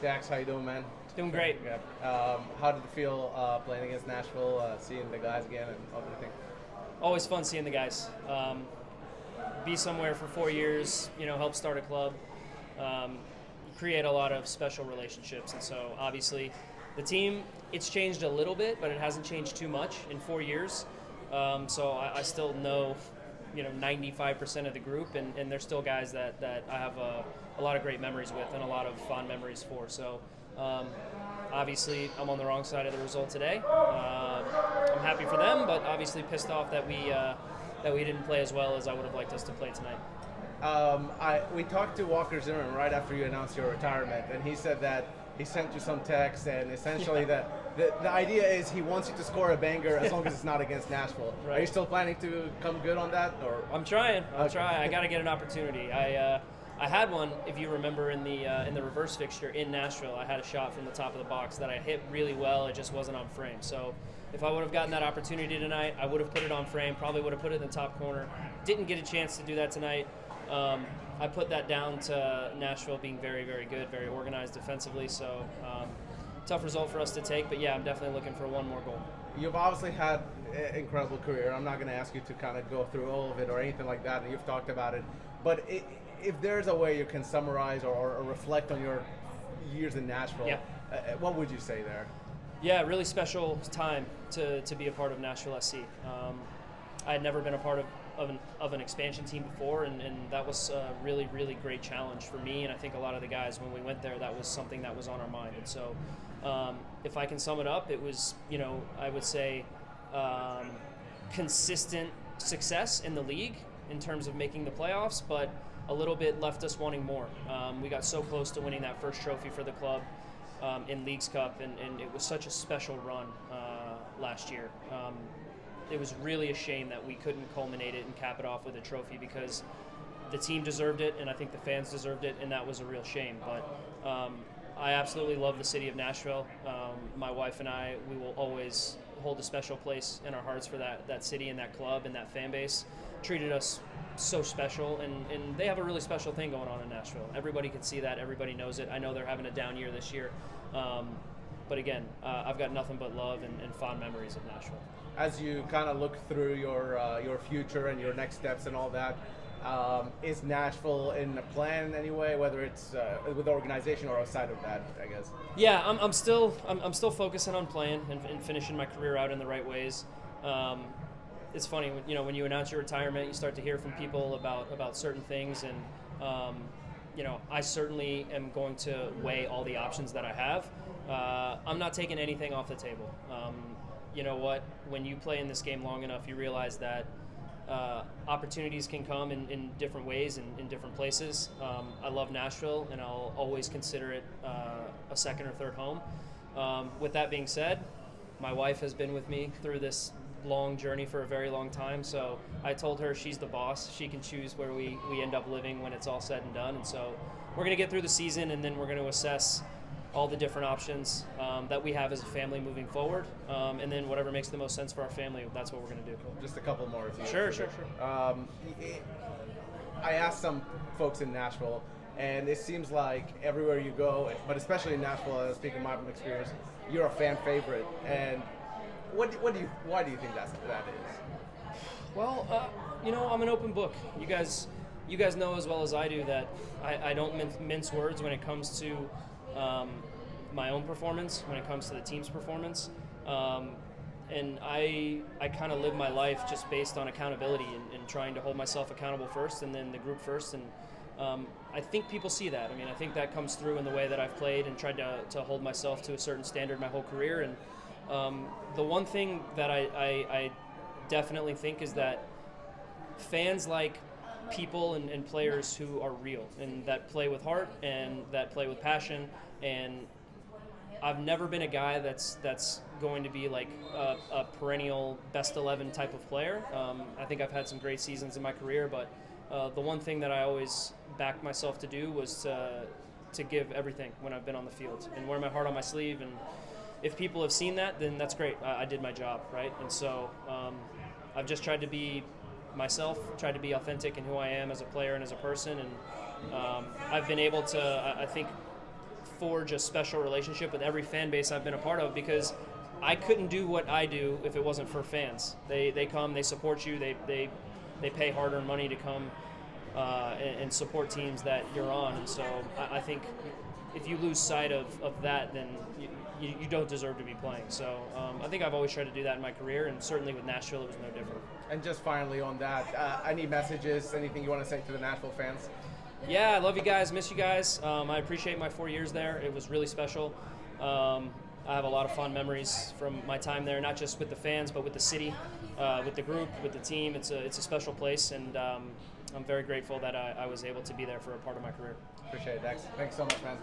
Dax, how you doing, man? Doing great. Yeah. How did it feel playing against Nashville, seeing the guys again and everything? Always fun seeing the guys. Be somewhere for 4 years, help start a club, create a lot of special relationships. And so obviously the team, it's changed a little bit, but it hasn't changed too much in 4 years. So I still know, 95% of the group, and there's still guys that I have a lot of great memories with and a lot of fond memories for. So obviously I'm on the wrong side of the result today. I'm happy for them, but obviously pissed off that we didn't play as well as I would have liked us to play tonight. We talked to Walker Zimmerman right after you announced your retirement, and he said that he sent you some text, and essentially that the idea is he wants you to score a banger as long as it's not against Nashville. Right. Are you still planning to come good on that? Or I'm trying. Okay. I got to get an opportunity. I had one, if you remember, in the reverse fixture in Nashville. I had a shot from the top of the box that I hit really well. It just wasn't on frame. So if I would have gotten that opportunity tonight, I would have put it on frame. Probably would have put it in the top corner. Didn't get a chance to do that tonight. I put that down to Nashville being very, very good, very organized defensively. So tough result for us to take. But yeah, I'm definitely looking for one more goal. You've obviously had an incredible career. I'm not going to ask you to kind of go through all of it or anything like that, and you've talked about it. But if there's a way you can summarize or reflect on your years in Nashville, yeah. What would you say there? Yeah, really special time to be a part of Nashville SC. I had never been a part of an expansion team before, and that was a really, really great challenge for me, and I think a lot of the guys, when we went there, that was something that was on our mind. And so if I can sum it up, it was, I would say consistent success in the league in terms of making the playoffs, but a little bit left us wanting more. We got so close to winning that first trophy for the club in Leagues Cup, and it was such a special run last year. It was really a shame that we couldn't culminate it and cap it off with a trophy, because the team deserved it, and I think the fans deserved it, and that was a real shame. But I absolutely love the city of Nashville. My wife and I, we will always hold a special place in our hearts for that city and that club and that fan base. Treated us so special, and they have a really special thing going on in Nashville. Everybody can see that. Everybody knows it. I know they're having a down year this year. But again, I've got nothing but love and fond memories of Nashville. As you kind of look through your future and your next steps and all that, is Nashville in a plan anyway, whether it's with the organization or outside of that, I guess? Yeah, I'm still focusing on playing and finishing my career out in the right ways. It's funny, when you announce your retirement, you start to hear from people about certain things, and I certainly am going to weigh all the options that I have. I'm not taking anything off the table. You know what? When you play in this game long enough, you realize that opportunities can come in different ways and in different places. I love Nashville, and I'll always consider it a second or third home. With that being said, my wife has been with me through this long journey for a very long time, so I told her she's the boss. She can choose where we end up living when it's all said and done. And so we're going to get through the season, and then we're going to assess all the different options that we have as a family moving forward, and then whatever makes the most sense for our family, that's what we're going to do. Just a couple more if you Sure. I asked some folks in Nashville, and it seems like everywhere you go, but especially in Nashville, speaking of my experience, you're a fan favorite. And why do you think that is? Well, I'm an open book. You guys know as well as I do that I don't mince words when it comes to my own performance, when it comes to the team's performance. And I kind of live my life just based on accountability and trying to hold myself accountable first, and then the group first. And I think people see that. I mean, I think that comes through in the way that I've played and tried to hold myself to a certain standard my whole career. And the one thing that I definitely think is that fans like people and players who are real and that play with heart and that play with passion. And I've never been a guy that's going to be like a perennial best 11 type of player. I think I've had some great seasons in my career, but the one thing that I always backed myself to do was to give everything when I've been on the field and wear my heart on my sleeve. And if people have seen that, then that's great. I did my job, right? And so I've just tried to be myself, tried to be authentic in who I am as a player and as a person. And I've been able to, I think, forge a special relationship with every fan base I've been a part of, because I couldn't do what I do if it wasn't for fans. They come, they support you, they pay hard-earned money to come and support teams that you're on. And so I think if you lose sight of that, then you don't deserve to be playing. So I think I've always tried to do that in my career, and certainly with Nashville it was no different. And just finally on that, any messages, anything you want to say to the Nashville fans? Yeah, I love you guys, miss you guys. I appreciate my 4 years there. It was really special. I have a lot of fond memories from my time there, not just with the fans, but with the city, with the group, with the team. It's a special place, and I'm very grateful that I was able to be there for a part of my career. Appreciate it, Dax. Thanks so much, man.